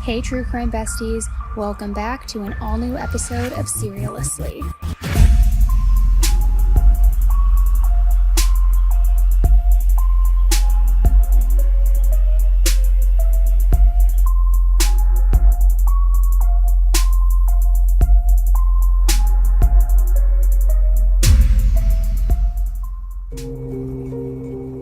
Hey True Crime Besties, welcome back to an all-new episode of Seriously.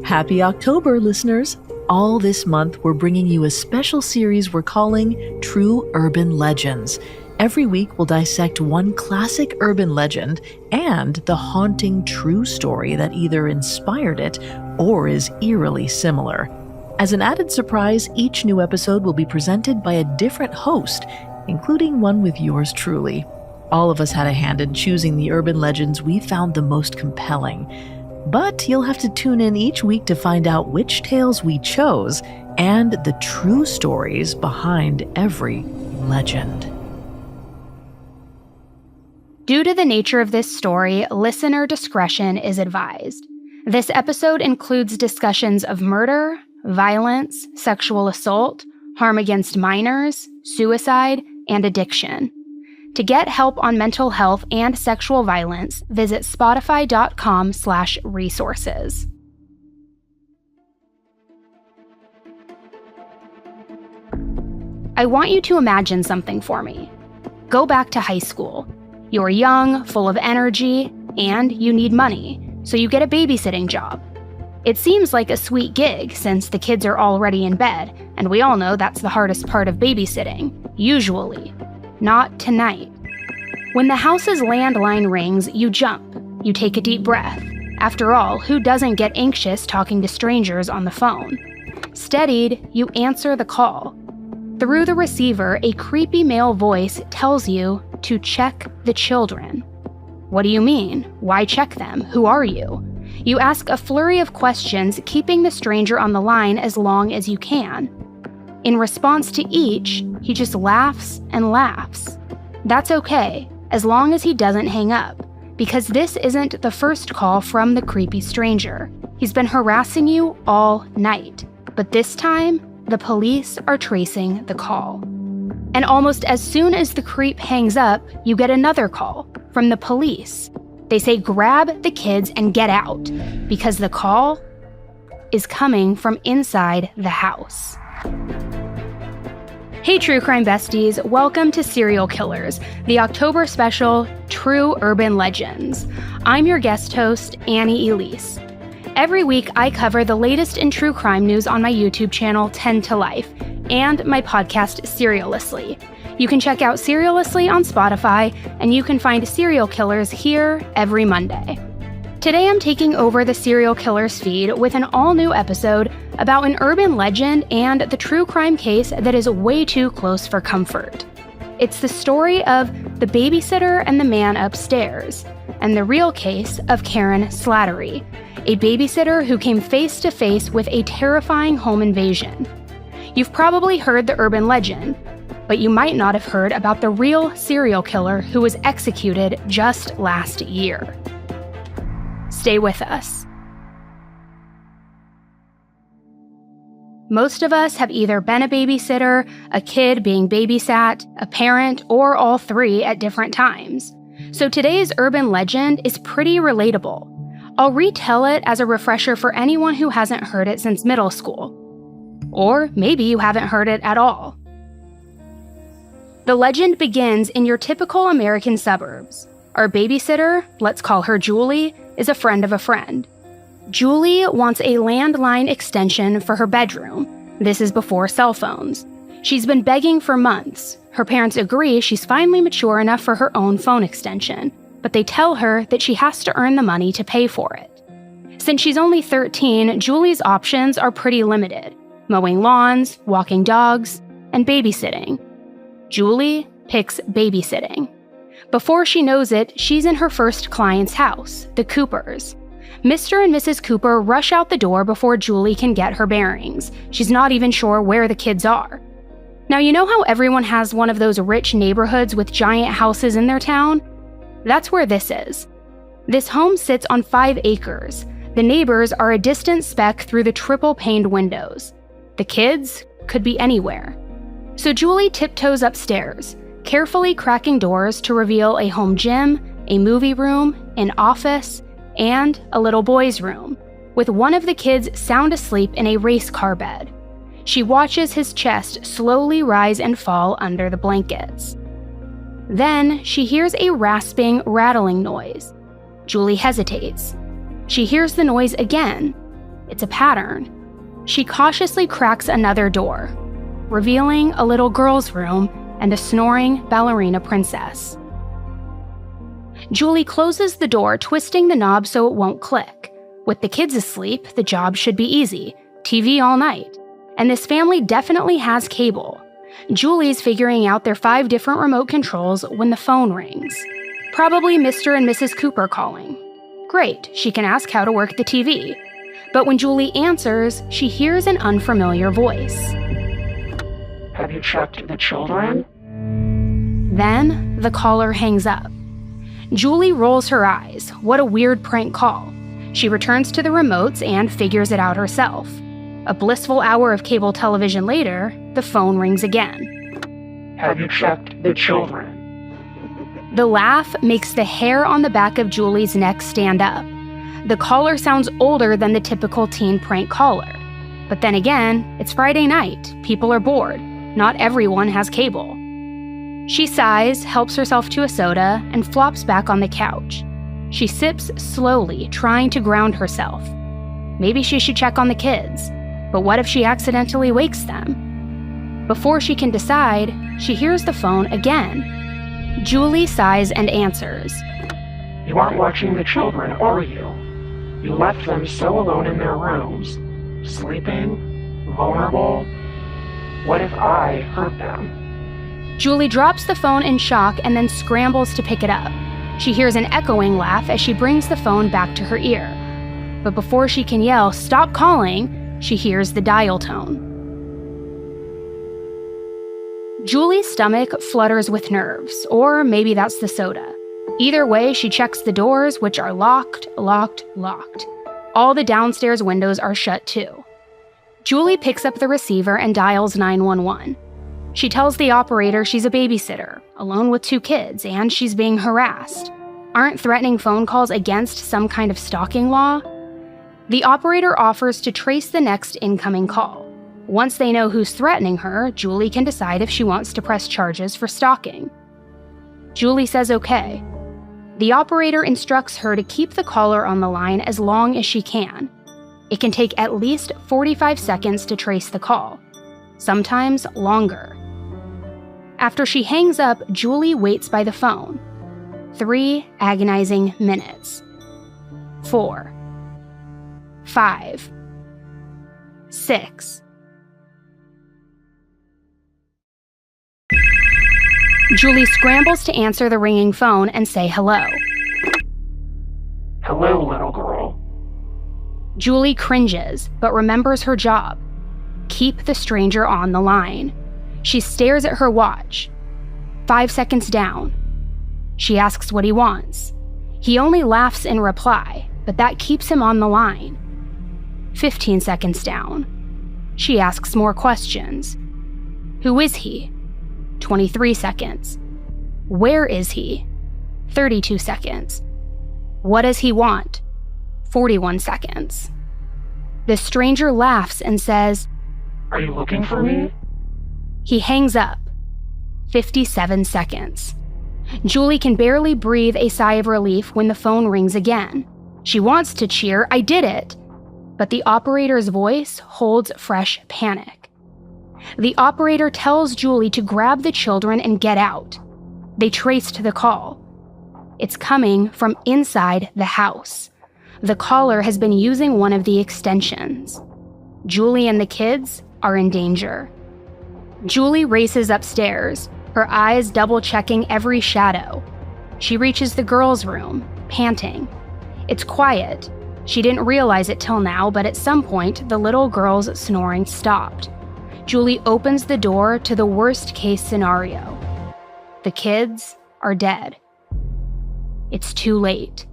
Happy October, listeners! All this month, we're bringing you a special series we're calling True Urban Legends. Every week, we'll dissect one classic urban legend and the haunting true story that either inspired it or is eerily similar. As an added surprise, each new episode will be presented by a different host, including one with yours truly. All of us had a hand in choosing the urban legends we found the most compelling. But you'll have to tune in each week to find out which tales we chose and the true stories behind every legend. Due to the nature of this story, listener discretion is advised. This episode includes discussions of murder, violence, sexual assault, harm against minors, suicide, and addiction. To get help on mental health and sexual violence, visit spotify.com/resources. I want you to imagine something for me. Go back to high school. You're young, full of energy, and you need money, so you get a babysitting job. It seems like a sweet gig since the kids are already in bed, and we all know that's the hardest part of babysitting, usually. Not tonight. When the house's landline rings, you jump. You take a deep breath. After all, who doesn't get anxious talking to strangers on the phone? Steadied, you answer the call. Through the receiver, a creepy male voice tells you to check the children. What do you mean? Why check them? Who are you? You ask a flurry of questions, keeping the stranger on the line as long as you can. In response to each, he just laughs and laughs. That's okay, as long as he doesn't hang up, because this isn't the first call from the creepy stranger. He's been harassing you all night, but this time, the police are tracing the call. And almost as soon as the creep hangs up, you get another call from the police. They say grab the kids and get out, because the call is coming from inside the house. Hey True Crime Besties, welcome to Serial Killers, the October special True Urban Legends. I'm your guest host, Annie Elise. Every week I cover the latest in true crime news on my YouTube channel 10 to Life and my podcast Seriously. You can check out Seriously on Spotify, and you can find Serial Killers here every Monday. Today I'm taking over the Serial Killers feed with an all-new episode about an urban legend and the true crime case that is way too close for comfort. It's the story of the babysitter and the man upstairs, and the real case of Karen Slattery, a babysitter who came face to face with a terrifying home invasion. You've probably heard the urban legend, but you might not have heard about the real serial killer who was executed just last year. Stay with us. Most of us have either been a babysitter, a kid being babysat, a parent, or all three at different times. So today's urban legend is pretty relatable. I'll retell it as a refresher for anyone who hasn't heard it since middle school. Or maybe you haven't heard it at all. The legend begins in your typical American suburbs. Our babysitter, let's call her Julie, is a friend of a friend. Julie wants a landline extension for her bedroom. This is before cell phones. She's been begging for months. Her parents agree she's finally mature enough for her own phone extension, but they tell her that she has to earn the money to pay for it. Since she's only 13, Julie's options are pretty limited: mowing lawns, walking dogs, and babysitting. Julie picks babysitting. Before she knows it, she's in her first client's house, the Coopers. Mr. and Mrs. Cooper rush out the door before Julie can get her bearings. She's not even sure where the kids are. Now, you know how everyone has one of those rich neighborhoods with giant houses in their town? That's where this is. This home sits on 5 acres. The neighbors are a distant speck through the triple-paned windows. The kids could be anywhere. So Julie tiptoes upstairs, carefully cracking doors to reveal a home gym, a movie room, an office, and a little boy's room, with one of the kids sound asleep in a race car bed. She watches his chest slowly rise and fall under the blankets. Then she hears a rasping, rattling noise. Julie hesitates. She hears the noise again. It's a pattern. She cautiously cracks another door, revealing a little girl's room and a snoring ballerina princess. Julie closes the door, twisting the knob so it won't click. With the kids asleep, the job should be easy. TV all night. And this family definitely has cable. Julie's figuring out their 5 different remote controls when the phone rings. Probably Mr. and Mrs. Cooper calling. Great, she can ask how to work the TV. But when Julie answers, she hears an unfamiliar voice. Have you checked the children? Then the caller hangs up. Julie rolls her eyes. What a weird prank call. She returns to the remotes and figures it out herself. A blissful hour of cable television later, the phone rings again. Have you checked the children? The laugh makes the hair on the back of Julie's neck stand up. The caller sounds older than the typical teen prank caller. But then again, it's Friday night. People are bored. Not everyone has cable. She sighs, helps herself to a soda, and flops back on the couch. She sips slowly, trying to ground herself. Maybe she should check on the kids. But what if she accidentally wakes them? Before she can decide, she hears the phone again. Julie sighs and answers. You aren't watching the children, are you? You left them so alone in their rooms, sleeping, vulnerable. What if I hurt them? Julie drops the phone in shock and then scrambles to pick it up. She hears an echoing laugh as she brings the phone back to her ear. But before she can yell, "Stop calling!" she hears the dial tone. Julie's stomach flutters with nerves, or maybe that's the soda. Either way, she checks the doors, which are locked. All the downstairs windows are shut too. Julie picks up the receiver and dials 911. She tells the operator she's a babysitter, alone with 2 kids, and she's being harassed. Aren't threatening phone calls against some kind of stalking law? The operator offers to trace the next incoming call. Once they know who's threatening her, Julie can decide if she wants to press charges for stalking. Julie says okay. The operator instructs her to keep the caller on the line as long as she can. It can take at least 45 seconds to trace the call, sometimes longer. After she hangs up, Julie waits by the phone. 3 agonizing minutes. 4. 5. 6. Julie scrambles to answer the ringing phone and say hello. Hello, little girl. Julie cringes, but remembers her job. Keep the stranger on the line. She stares at her watch. 5 seconds down. She asks what he wants. He only laughs in reply, but that keeps him on the line. 15 seconds down. She asks more questions. Who is he? 23 seconds. Where is he? 32 seconds. What does he want? 41 seconds. The stranger laughs and says, Are you looking for me? He hangs up. 57 seconds. Julie can barely breathe a sigh of relief when the phone rings again. She wants to cheer, I did it. But the operator's voice holds fresh panic. The operator tells Julie to grab the children and get out. They traced the call. It's coming from inside the house. The caller has been using one of the extensions. Julie and the kids are in danger. Julie races upstairs, her eyes double-checking every shadow. She reaches the girls' room, panting. It's quiet. She didn't realize it till now, but at some point, the little girl's snoring stopped. Julie opens the door to the worst-case scenario. The kids are dead. It's too late.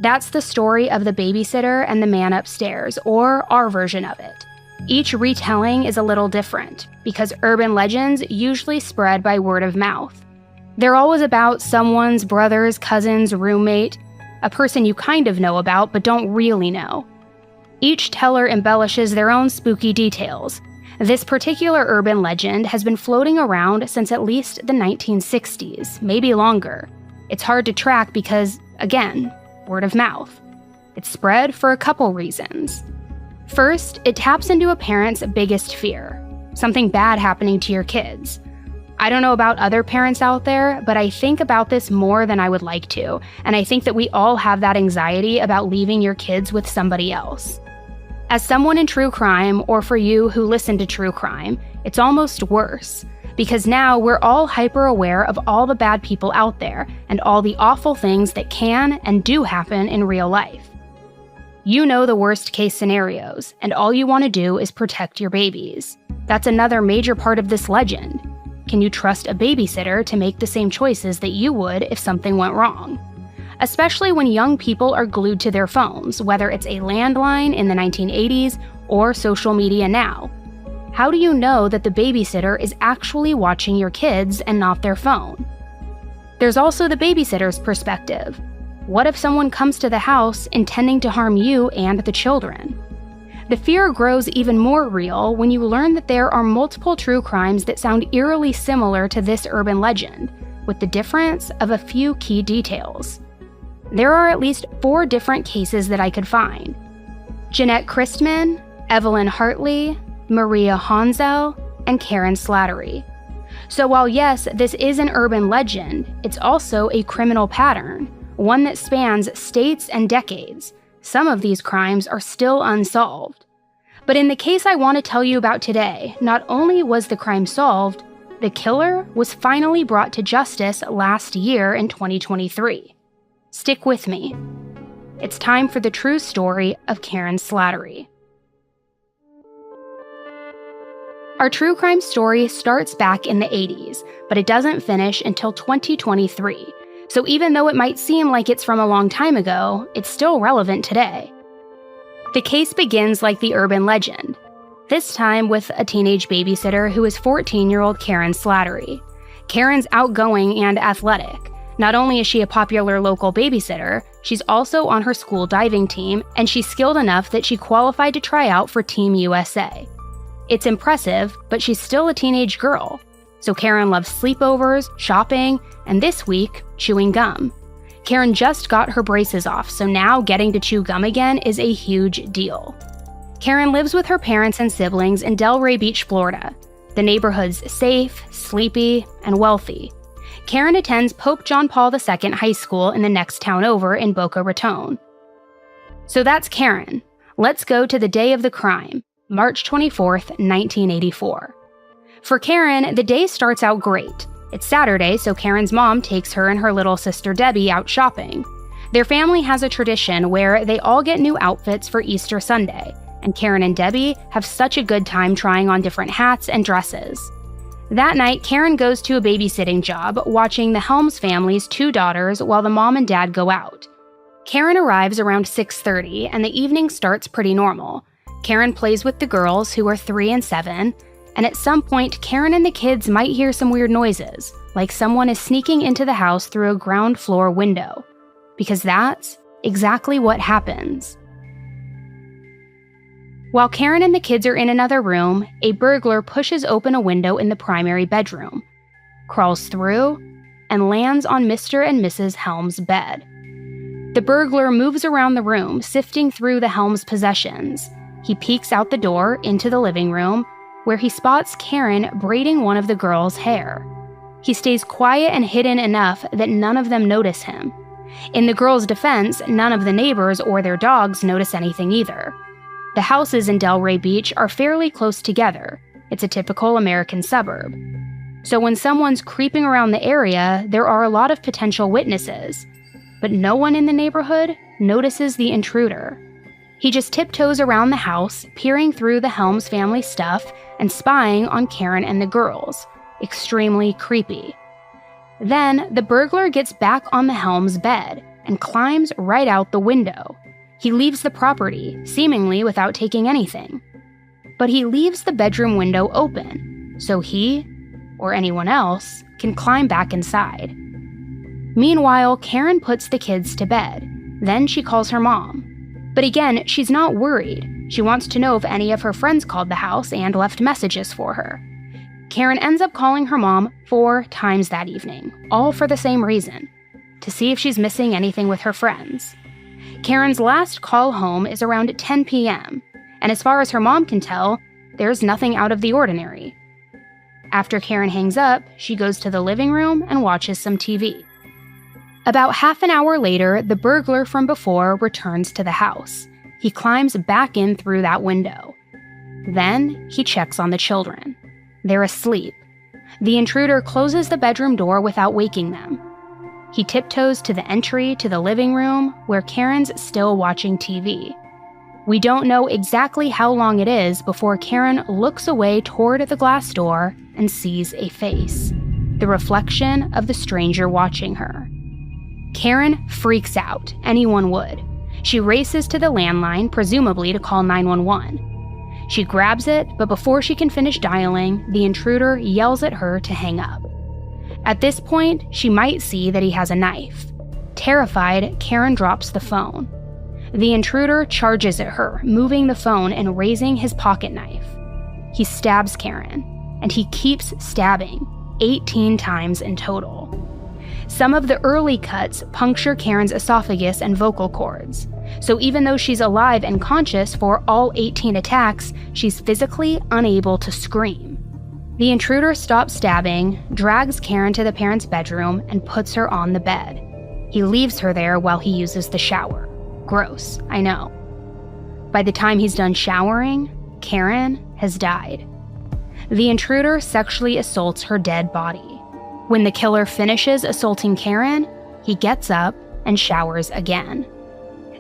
That's the story of The Babysitter and the Man Upstairs, or our version of it. Each retelling is a little different, because urban legends usually spread by word of mouth. They're always about someone's brother's cousin's roommate, a person you kind of know about but don't really know. Each teller embellishes their own spooky details. This particular urban legend has been floating around since at least the 1960s, maybe longer. It's hard to track because, again, word of mouth. It's spread for a couple reasons. First, it taps into a parent's biggest fear, something bad happening to your kids. I don't know about other parents out there, but I think about this more than I would like to, and I think that we all have that anxiety about leaving your kids with somebody else. As someone in true crime, or for you who listen to true crime, it's almost worse, because now we're all hyper aware of all the bad people out there and all the awful things that can and do happen in real life. You know the worst case scenarios, and all you want to do is protect your babies. That's another major part of this legend. Can you trust a babysitter to make the same choices that you would if something went wrong? Especially when young people are glued to their phones, whether it's a landline in the 1980s or social media now. How do you know that the babysitter is actually watching your kids and not their phone? There's also the babysitter's perspective. What if someone comes to the house intending to harm you and the children? The fear grows even more real when you learn that there are multiple true crimes that sound eerily similar to this urban legend, with the difference of a few key details. There are at least 4 different cases that I could find: Jeanette Christman, Evelyn Hartley, Maria Hansel, and Karen Slattery. So while yes, this is an urban legend, it's also a criminal pattern, one that spans states and decades. Some of these crimes are still unsolved. But in the case I want to tell you about today, not only was the crime solved, the killer was finally brought to justice last year in 2023. Stick with me. It's time for the true story of Karen Slattery. Our true crime story starts back in the 80s, but it doesn't finish until 2023. So even though it might seem like it's from a long time ago, it's still relevant today. The case begins like the urban legend, this time with a teenage babysitter who is 14-year-old Karen Slattery. Karen's outgoing and athletic. Not only is she a popular local babysitter, she's also on her school diving team, and she's skilled enough that she qualified to try out for Team USA. It's impressive, but she's still a teenage girl. So Karen loves sleepovers, shopping, and this week, chewing gum. Karen just got her braces off, so now getting to chew gum again is a huge deal. Karen lives with her parents and siblings in Delray Beach, Florida. The neighborhood's safe, sleepy, and wealthy. Karen attends Pope John Paul II High School in the next town over in Boca Raton. So that's Karen. Let's go to the day of the crime, March 24th, 1984. For Karen, the day starts out great. It's Saturday, so Karen's mom takes her and her little sister Debbie out shopping. Their family has a tradition where they all get new outfits for Easter Sunday, and Karen and Debbie have such a good time trying on different hats and dresses. That night, Karen goes to a babysitting job, watching the Helms family's 2 daughters while the mom and dad go out. Karen arrives around 6:30, and the evening starts pretty normal. Karen plays with the girls, who are 3 and 7, and at some point, Karen and the kids might hear some weird noises, like someone is sneaking into the house through a ground floor window. Because that's exactly what happens. While Karen and the kids are in another room, a burglar pushes open a window in the primary bedroom, crawls through, and lands on Mr. and Mrs. Helms' bed. The burglar moves around the room, sifting through the Helms' possessions. He peeks out the door into the living room, where he spots Karen braiding one of the girls' hair. He stays quiet and hidden enough that none of them notice him. In the girls' defense, none of the neighbors or their dogs notice anything either. The houses in Delray Beach are fairly close together. It's a typical American suburb. So when someone's creeping around the area, there are a lot of potential witnesses. But no one in the neighborhood notices the intruder. He just tiptoes around the house, peering through the Helms family stuff and spying on Karen and the girls. Extremely creepy. Then, the burglar gets back on the Helms bed and climbs right out the window. He leaves the property, seemingly without taking anything. but he leaves the bedroom window open so he, or anyone else, can climb back inside. Meanwhile, Karen puts the kids to bed. Then she calls her mom. But again, she's not worried. She wants to know if any of her friends called the house and left messages for her. Karen ends up calling her mom 4 times that evening, all for the same reason, to see if she's missing anything with her friends. Karen's last call home is around 10 p.m., and as far as her mom can tell, there's nothing out of the ordinary. After Karen hangs up, she goes to the living room and watches some TV. About half an hour later, the burglar from before returns to the house. He climbs back in through that window. Then, he checks on the children. They're asleep. The intruder closes the bedroom door without waking them. He tiptoes to the entry to the living room, where Karen's still watching TV. We don't know exactly how long it is before Karen looks away toward the glass door and sees a face, the reflection of the stranger watching her. Karen freaks out, anyone would. She races to the landline, presumably to call 911. She grabs it, but before she can finish dialing, the intruder yells at her to hang up. At this point, she might see that he has a knife. Terrified, Karen drops the phone. The intruder charges at her, moving the phone and raising his pocket knife. He stabs Karen, and he keeps stabbing, 18 times in total. Some of the early cuts puncture Karen's esophagus and vocal cords, so even though she's alive and conscious for all 18 attacks, she's physically unable to scream. The intruder stops stabbing, drags Karen to the parents' bedroom, and puts her on the bed. He leaves her there while he uses the shower. Gross, I know. By the time he's done showering, Karen has died. The intruder sexually assaults her dead body. When the killer finishes assaulting Karen, he gets up and showers again.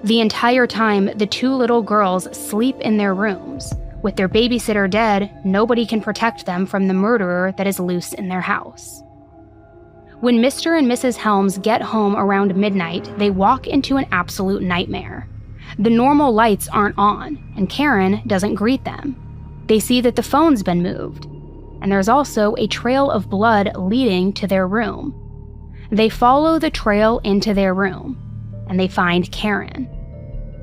The entire time, the 2 little girls sleep in their rooms. With their babysitter dead, nobody can protect them from the murderer that is loose in their house. When Mr. and Mrs. Helms get home around midnight, they walk into an absolute nightmare. The normal lights aren't on, and Karen doesn't greet them. They see that the phone's been moved, and there's also a trail of blood leading to their room. They follow the trail into their room, and they find Karen.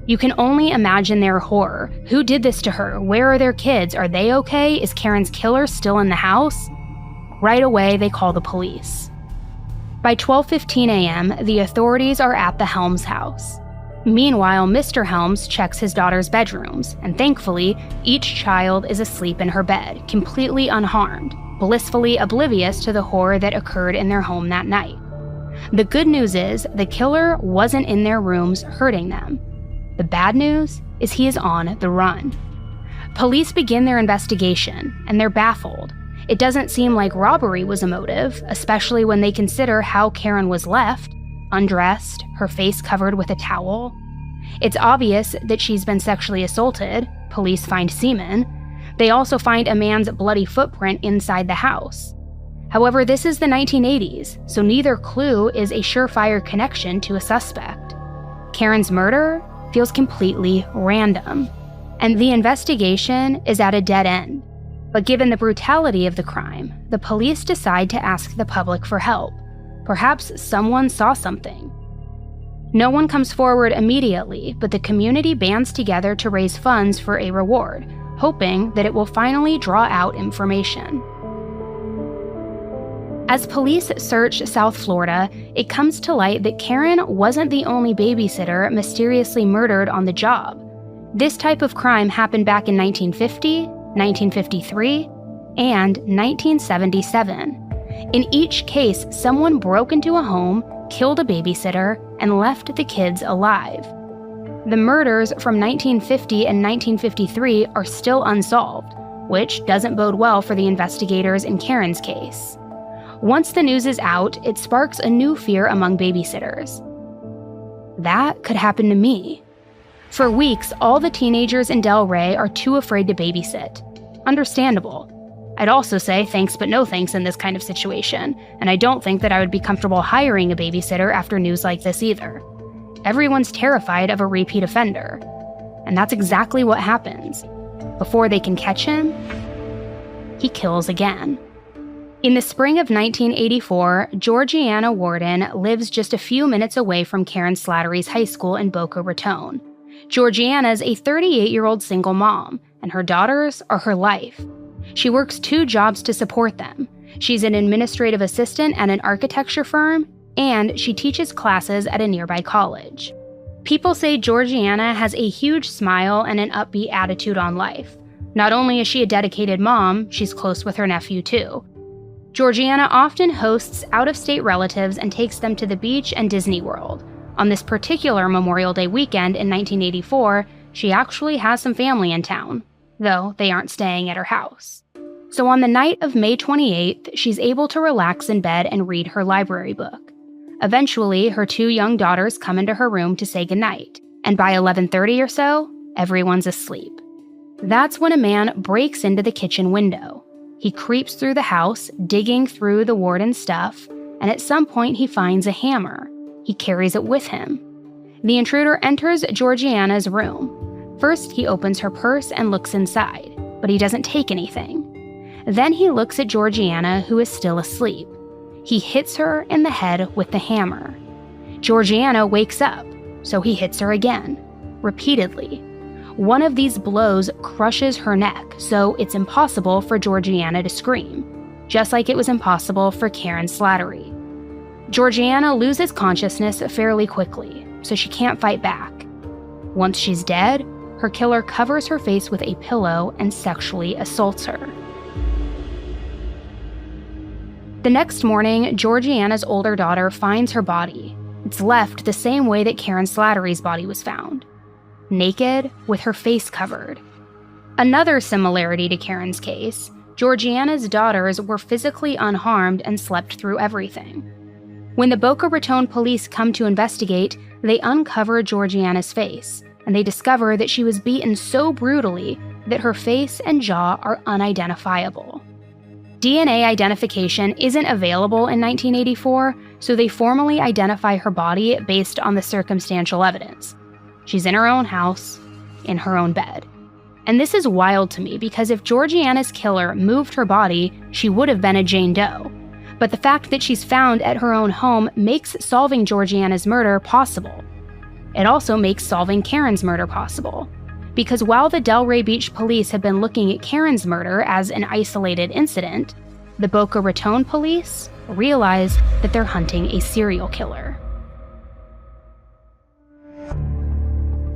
You can only imagine their horror. Who did this to her? Where are their kids? Are they okay? Is Karen's killer still in the house? Right away, they call the police. By 12:15 a.m., the authorities are at the Helms house. Meanwhile, Mr. Helms checks his daughter's bedrooms, and thankfully, each child is asleep in her bed, completely unharmed, blissfully oblivious to the horror that occurred in their home that night. The good news is the killer wasn't in their rooms hurting them. The bad news is he is on the run. Police begin their investigation, and they're baffled. It doesn't seem like robbery was a motive, especially when they consider how Karen was left, undressed, her face covered with a towel. It's obvious that she's been sexually assaulted. Police find semen. They also find a man's bloody footprint inside the house. However, this is the 1980s, so neither clue is a surefire connection to a suspect. Karen's murder feels completely random, and the investigation is at a dead end. But given the brutality of the crime, the police decide to ask the public for help. Perhaps someone saw something. No one comes forward immediately, but the community bands together to raise funds for a reward, hoping that it will finally draw out information. As police search South Florida, it comes to light that Karen wasn't the only babysitter mysteriously murdered on the job. This type of crime happened back in 1950, 1953, and 1977. In each case, someone broke into a home, killed a babysitter, and left the kids alive. The murders from 1950 and 1953 are still unsolved, which doesn't bode well for the investigators in Karen's case. Once the news is out, it sparks a new fear among babysitters. That could happen to me. For weeks, all the teenagers in Delray are too afraid to babysit. Understandable. I'd also say thanks but no thanks in this kind of situation, and I don't think that I would be comfortable hiring a babysitter after news like this either. Everyone's terrified of a repeat offender. And that's exactly what happens. Before they can catch him, he kills again. In the spring of 1984, Georgiana Warden lives just a few minutes away from Karen Slattery's high school in Boca Raton. Georgiana's a 38-year-old single mom, and her daughters are her life. She works 2 jobs to support them. She's an administrative assistant at an architecture firm, and she teaches classes at a nearby college. People say Georgiana has a huge smile and an upbeat attitude on life. Not only is she a dedicated mom, she's close with her nephew too. Georgiana often hosts out-of-state relatives and takes them to the beach and Disney World. On this particular Memorial Day weekend in 1984, she actually has some family in town, though they aren't staying at her house. So on the night of May 28th, she's able to relax in bed and read her library book. Eventually, her 2 young daughters come into her room to say goodnight, and by 11:30 or so, everyone's asleep. That's when a man breaks into the kitchen window. He creeps through the house, digging through the warden's stuff, and at some point he finds a hammer. He carries it with him. The intruder enters Georgiana's room. First, he opens her purse and looks inside, but he doesn't take anything. Then he looks at Georgiana, who is still asleep. He hits her in the head with the hammer. Georgiana wakes up, so he hits her again, repeatedly. One of these blows crushes her neck, so it's impossible for Georgiana to scream, just like it was impossible for Karen Slattery. Georgiana loses consciousness fairly quickly, so she can't fight back. Once she's dead, her killer covers her face with a pillow and sexually assaults her. The next morning, Georgiana's older daughter finds her body. It's left the same way that Karen Slattery's body was found. Naked, with her face covered. Another similarity to Karen's case, Georgiana's daughters were physically unharmed and slept through everything. When the Boca Raton police come to investigate, they uncover Georgiana's face, and they discover that she was beaten so brutally that her face and jaw are unidentifiable. DNA identification isn't available in 1984, so they formally identify her body based on the circumstantial evidence. She's in her own house, in her own bed. And this is wild to me because if Georgiana's killer moved her body, she would have been a Jane Doe. But the fact that she's found at her own home makes solving Georgiana's murder possible. It also makes solving Karen's murder possible. Because while the Delray Beach police have been looking at Karen's murder as an isolated incident, the Boca Raton police realize that they're hunting a serial killer.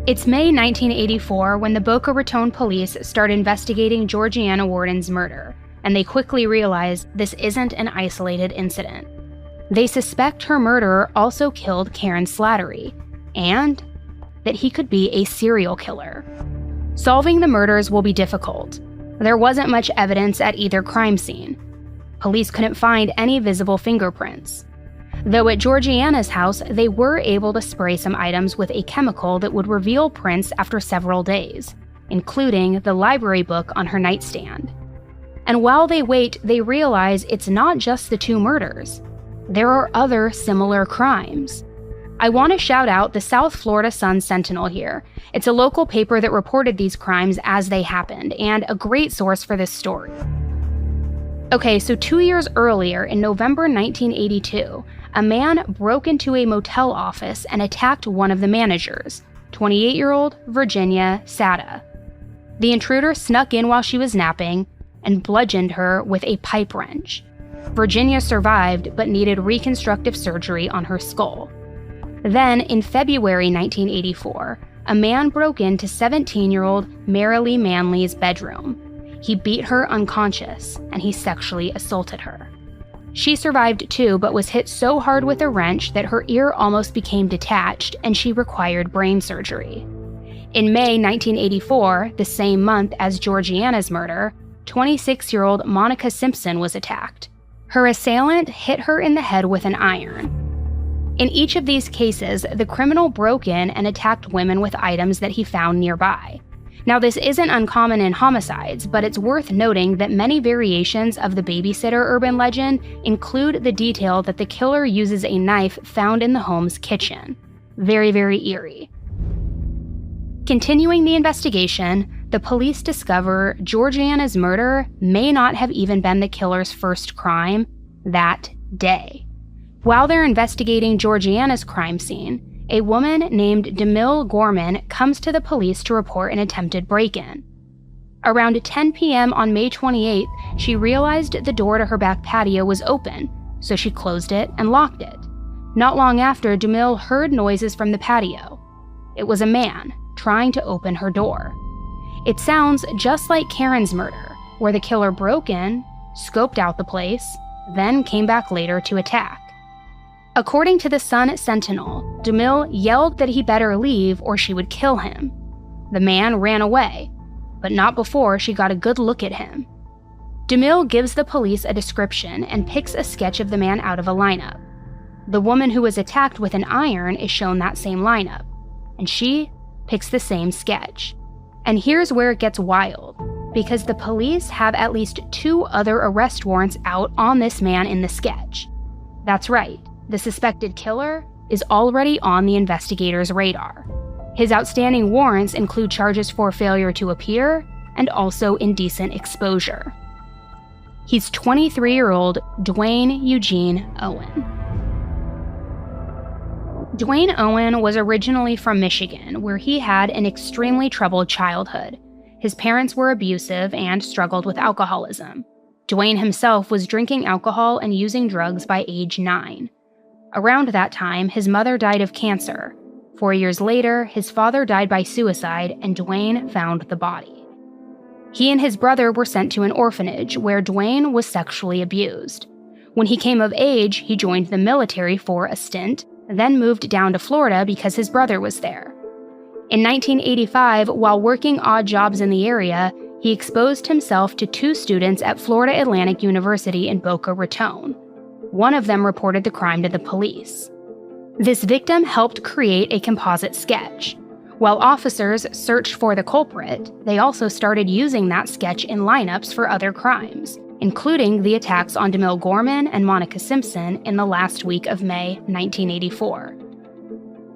It's May 1984 when the Boca Raton police start investigating Georgiana Warden's murder, and they quickly realize this isn't an isolated incident. They suspect her murderer also killed Karen Slattery, and that he could be a serial killer. Solving the murders will be difficult. There wasn't much evidence at either crime scene. Police couldn't find any visible fingerprints. Though at Georgiana's house, they were able to spray some items with a chemical that would reveal prints after several days, including the library book on her nightstand. And while they wait, they realize it's not just the 2 murders. There are other similar crimes. I want to shout out the South Florida Sun-Sentinel here. It's a local paper that reported these crimes as they happened, and a great source for this story. Okay, so 2 years earlier, in November 1982, a man broke into a motel office and attacked one of the managers, 28-year-old Virginia Sada. The intruder snuck in while she was napping and bludgeoned her with a pipe wrench. Virginia survived but needed reconstructive surgery on her skull. Then, in February 1984, a man broke into 17-year-old Marilee Manley's bedroom. He beat her unconscious, and he sexually assaulted her. She survived too, but was hit so hard with a wrench that her ear almost became detached, and she required brain surgery. In May 1984, the same month as Georgiana's murder, 26-year-old Monica Simpson was attacked. Her assailant hit her in the head with an iron. In each of these cases, the criminal broke in and attacked women with items that he found nearby. Now, this isn't uncommon in homicides, but it's worth noting that many variations of the babysitter urban legend include the detail that the killer uses a knife found in the home's kitchen. Very, very eerie. Continuing the investigation, the police discover Georgiana's murder may not have even been the killer's first crime that day. While they're investigating Georgiana's crime scene, a woman named DeMille Gorman comes to the police to report an attempted break-in. Around 10 p.m. on May 28th, she realized the door to her back patio was open, so she closed it and locked it. Not long after, DeMille heard noises from the patio. It was a man trying to open her door. It sounds just like Karen's murder, where the killer broke in, scoped out the place, then came back later to attack. According to the Sun-Sentinel, DeMille yelled that he better leave or she would kill him. The man ran away, but not before she got a good look at him. DeMille gives the police a description and picks a sketch of the man out of a lineup. The woman who was attacked with an iron is shown that same lineup, and she picks the same sketch. And here's where it gets wild, because the police have at least 2 other arrest warrants out on this man in the sketch. That's right, the suspected killer is already on the investigators' radar. His outstanding warrants include charges for failure to appear and also indecent exposure. He's 23-year-old Dwayne Eugene Owen. Dwayne Owen was originally from Michigan, where he had an extremely troubled childhood. His parents were abusive and struggled with alcoholism. Dwayne himself was drinking alcohol and using drugs by age 9. Around that time, his mother died of cancer. 4 years later, his father died by suicide, and Dwayne found the body. He and his brother were sent to an orphanage where Dwayne was sexually abused. When he came of age, he joined the military for a stint, then moved down to Florida because his brother was there. In 1985, while working odd jobs in the area, he exposed himself to 2 students at Florida Atlantic University in Boca Raton. One of them reported the crime to the police. This victim helped create a composite sketch. While officers searched for the culprit, they also started using that sketch in lineups for other crimes, including the attacks on DeMille Gorman and Monica Simpson in the last week of May 1984.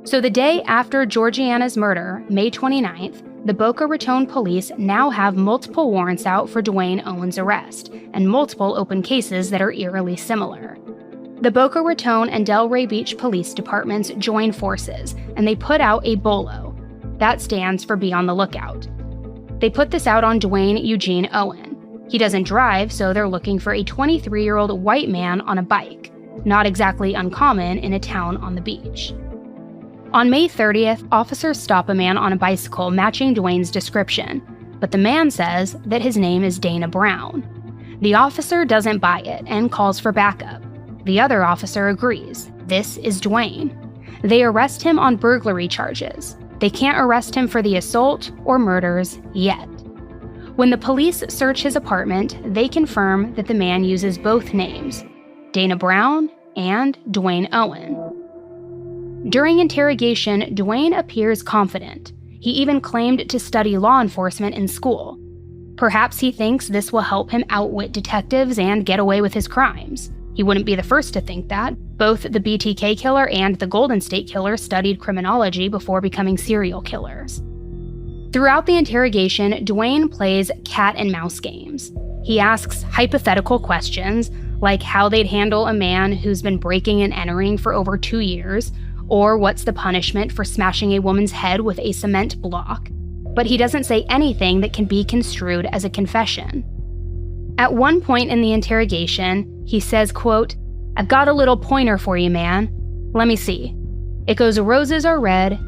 So the day after Georgiana's murder, May 29th, the Boca Raton police now have multiple warrants out for Dwayne Owen's arrest, and multiple open cases that are eerily similar. The Boca Raton and Delray Beach police departments join forces, and they put out a BOLO. That stands for Be on the Lookout. They put this out on Dwayne Eugene Owen. He doesn't drive, so they're looking for a 23-year-old white man on a bike, not exactly uncommon in a town on the beach. On May 30th, officers stop a man on a bicycle matching Dwayne's description, but the man says that his name is Dana Brown. The officer doesn't buy it and calls for backup. The other officer agrees. This is Dwayne. They arrest him on burglary charges. They can't arrest him for the assault or murders yet. When the police search his apartment, they confirm that the man uses both names, Dana Brown and Dwayne Owen. During interrogation, Dwayne appears confident. He even claimed to study law enforcement in school. Perhaps he thinks this will help him outwit detectives and get away with his crimes. He wouldn't be the first to think that. Both the BTK killer and the Golden State Killer studied criminology before becoming serial killers. Throughout the interrogation, Dwayne plays cat and mouse games. He asks hypothetical questions, like how they'd handle a man who's been breaking and entering for over 2 years, or what's the punishment for smashing a woman's head with a cement block. But he doesn't say anything that can be construed as a confession. At one point in the interrogation, he says, quote, "I've got a little pointer for you, man. Let me see. It goes, roses are red,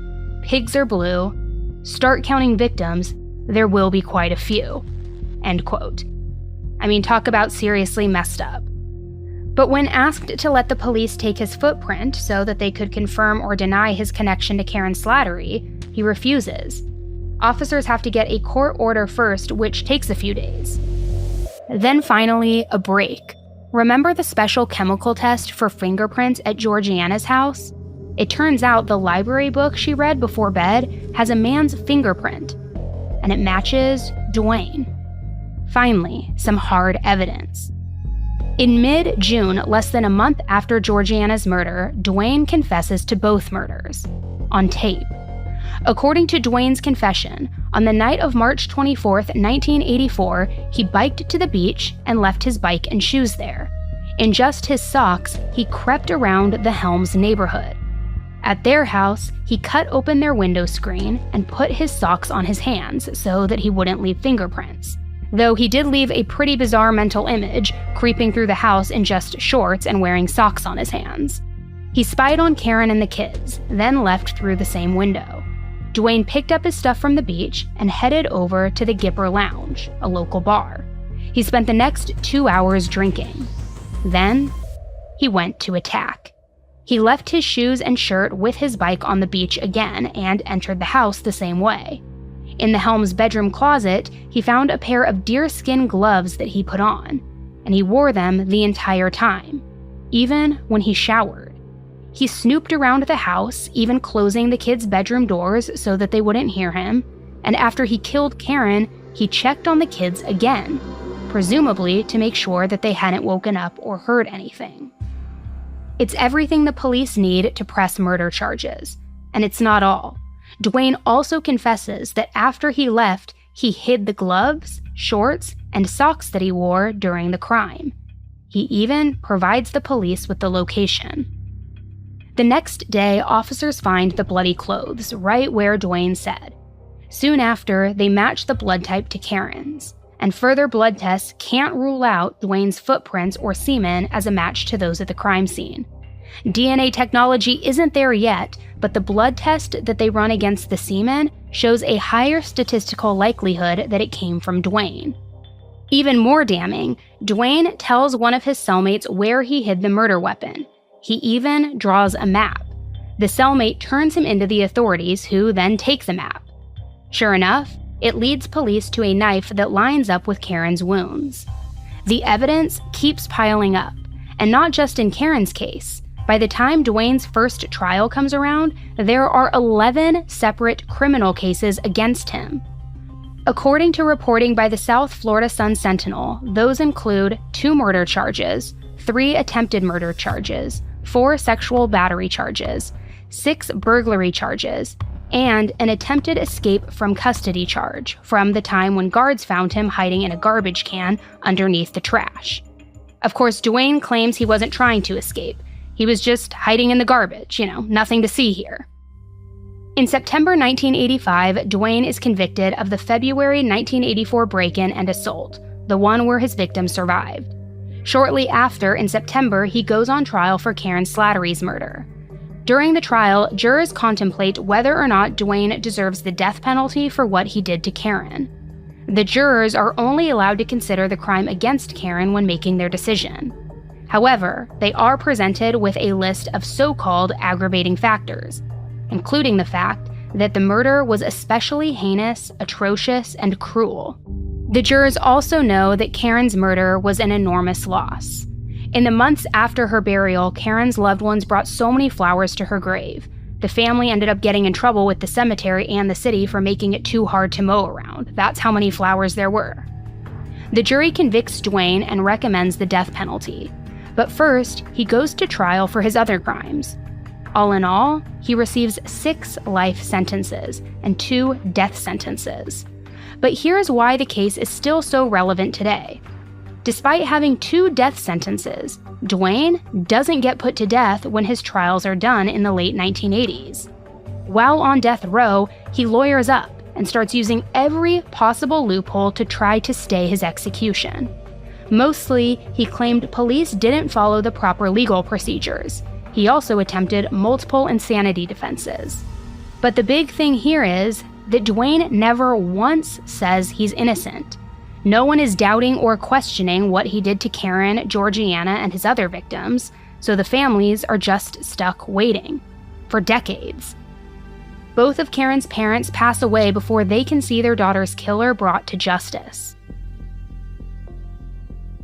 pigs are blue. Start counting victims, there will be quite a few." End quote. I mean, talk about seriously messed up. But when asked to let the police take his footprint so that they could confirm or deny his connection to Karen Slattery, he refuses. Officers have to get a court order first, which takes a few days. Then finally, a break. Remember the special chemical test for fingerprints at Georgiana's house? It turns out the library book she read before bed has a man's fingerprint, and it matches Dwayne. Finally, some hard evidence. In mid-June, less than a month after Georgiana's murder, Dwayne confesses to both murders, on tape. According to Dwayne's confession, on the night of March 24th, 1984, he biked to the beach and left his bike and shoes there. In just his socks, he crept around the Helms neighborhood. At their house, he cut open their window screen and put his socks on his hands so that he wouldn't leave fingerprints. Though he did leave a pretty bizarre mental image, creeping through the house in just shorts and wearing socks on his hands. He spied on Karen and the kids, then left through the same window. Dwayne picked up his stuff from the beach and headed over to the Gipper Lounge, a local bar. He spent the next 2 hours drinking. Then, he went to attack. He left his shoes and shirt with his bike on the beach again and entered the house the same way. In the Helms' bedroom closet, he found a pair of deerskin gloves that he put on, and he wore them the entire time, even when he showered. He snooped around the house, even closing the kids' bedroom doors so that they wouldn't hear him, and after he killed Karen, he checked on the kids again, presumably to make sure that they hadn't woken up or heard anything. It's everything the police need to press murder charges, and it's not all. Dwayne also confesses that after he left, he hid the gloves, shorts, and socks that he wore during the crime. He even provides the police with the location. The next day, officers find the bloody clothes right where Dwayne said. Soon after, they match the blood type to Karen's, and further blood tests can't rule out Dwayne's footprints or semen as a match to those at the crime scene. DNA technology isn't there yet, but the blood test that they run against the semen shows a higher statistical likelihood that it came from Dwayne. Even more damning, Dwayne tells one of his cellmates where he hid the murder weapon. He even draws a map. The cellmate turns him into the authorities, who then take the map. Sure enough, it leads police to a knife that lines up with Karen's wounds. The evidence keeps piling up, and not just in Karen's case. By the time Dwayne's first trial comes around, there are 11 separate criminal cases against him. According to reporting by the South Florida Sun-Sentinel, those include 2 murder charges, 3 attempted murder charges, 4 sexual battery charges, 6 burglary charges, and an attempted escape from custody charge from the time when guards found him hiding in a garbage can underneath the trash. Of course, Dwayne claims he wasn't trying to escape. He was just hiding in the garbage, nothing to see here. In September 1985, Dwayne is convicted of the February 1984 break-in and assault, the one where his victim survived. Shortly after, in September, he goes on trial for Karen Slattery's murder. During the trial, jurors contemplate whether or not Dwayne deserves the death penalty for what he did to Karen. The jurors are only allowed to consider the crime against Karen when making their decision. However, they are presented with a list of so-called aggravating factors, including the fact that the murder was especially heinous, atrocious, and cruel. The jurors also know that Karen's murder was an enormous loss. In the months after her burial, Karen's loved ones brought so many flowers to her grave. The family ended up getting in trouble with the cemetery and the city for making it too hard to mow around. That's how many flowers there were. The jury convicts Dwayne and recommends the death penalty. But first, he goes to trial for his other crimes. All in all, he receives 6 life sentences and 2 death sentences. But here's why the case is still so relevant today. Despite having 2 death sentences, Dwayne doesn't get put to death when his trials are done in the late 1980s. While on death row, he lawyers up and starts using every possible loophole to try to stay his execution. Mostly, he claimed police didn't follow the proper legal procedures. He also attempted multiple insanity defenses. But the big thing here is that Dwayne never once says he's innocent. No one is doubting or questioning what he did to Karen, Georgiana, and his other victims, so the families are just stuck waiting. For decades. Both of Karen's parents pass away before they can see their daughter's killer brought to justice.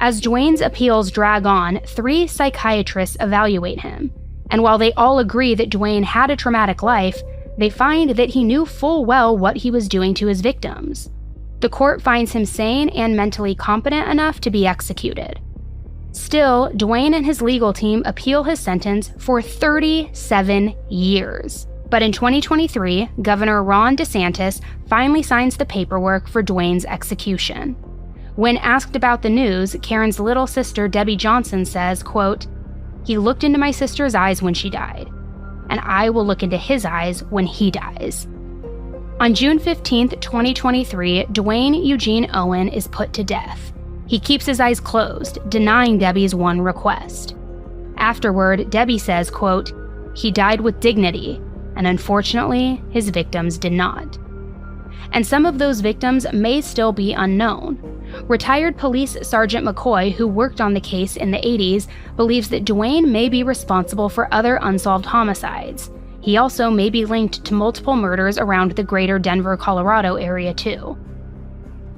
As Dwayne's appeals drag on, 3 psychiatrists evaluate him, and while they all agree that Dwayne had a traumatic life, they find that he knew full well what he was doing to his victims. The court finds him sane and mentally competent enough to be executed. Still, Dwayne and his legal team appeal his sentence for 37 years. But in 2023, Governor Ron DeSantis finally signs the paperwork for Dwayne's execution. When asked about the news, Karen's little sister Debbie Johnson says, quote, "He looked into my sister's eyes when she died, and I will look into his eyes when he dies." On June 15, 2023, Dwayne Eugene Owen is put to death. He keeps his eyes closed, denying Debbie's one request. Afterward, Debbie says, quote, "He died with dignity, and unfortunately, his victims did not." And some of those victims may still be unknown. Retired Police Sergeant McCoy, who worked on the case in the 80s, believes that Dwayne may be responsible for other unsolved homicides. He also may be linked to multiple murders around the greater Denver, Colorado area too.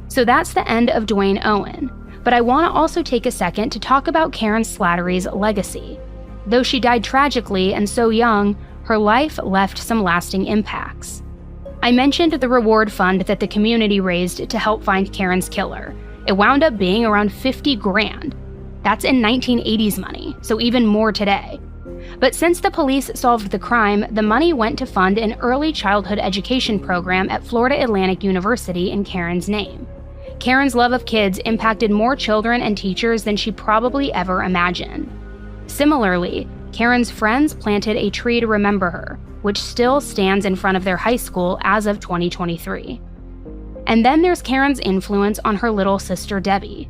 So that's the end of Dwayne Owen, but I want to also take a second to talk about Karen Slattery's legacy. Though she died tragically and so young, her life left some lasting impacts. I mentioned the reward fund that the community raised to help find Karen's killer. It wound up being around $50,000. That's in 1980s money, so even more today. But since the police solved the crime, the money went to fund an early childhood education program at Florida Atlantic University in Karen's name. Karen's love of kids impacted more children and teachers than she probably ever imagined. Similarly, Karen's friends planted a tree to remember her, which still stands in front of their high school as of 2023. And then there's Karen's influence on her little sister Debbie.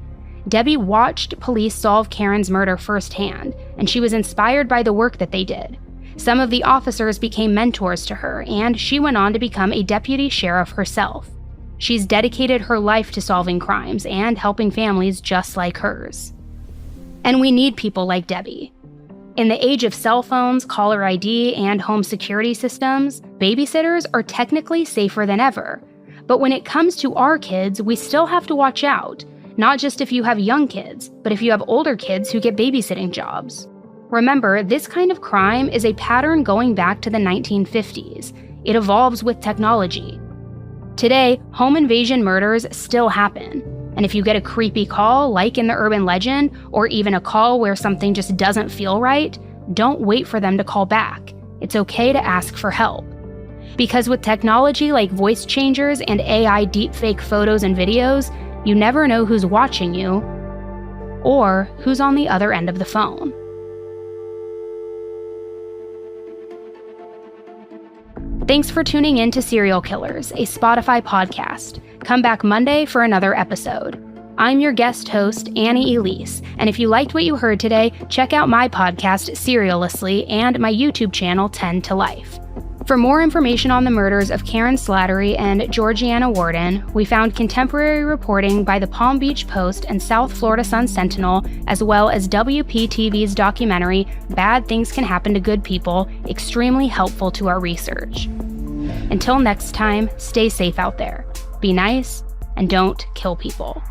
Debbie watched police solve Karen's murder firsthand, and she was inspired by the work that they did. Some of the officers became mentors to her, and she went on to become a deputy sheriff herself. She's dedicated her life to solving crimes and helping families just like hers. And we need people like Debbie. In the age of cell phones, caller ID, and home security systems, babysitters are technically safer than ever. But when it comes to our kids, we still have to watch out, not just if you have young kids, but if you have older kids who get babysitting jobs. Remember, this kind of crime is a pattern going back to the 1950s. It evolves with technology. Today, home invasion murders still happen. And if you get a creepy call, like in the urban legend, or even a call where something just doesn't feel right, don't wait for them to call back. It's okay to ask for help. Because with technology like voice changers and AI deepfake photos and videos, you never know who's watching you or who's on the other end of the phone. Thanks for tuning in to Serial Killers, a Spotify podcast. Come back Monday for another episode. I'm your guest host, Annie Elise, and if you liked what you heard today, check out my podcast, Serialistly, and my YouTube channel, 10 to Life. For more information on the murders of Karen Slattery and Georgiana Warden, we found contemporary reporting by the Palm Beach Post and South Florida Sun-Sentinel, as well as WPTV's documentary, Bad Things Can Happen to Good People, extremely helpful to our research. Until next time, stay safe out there. Be nice, and don't kill people.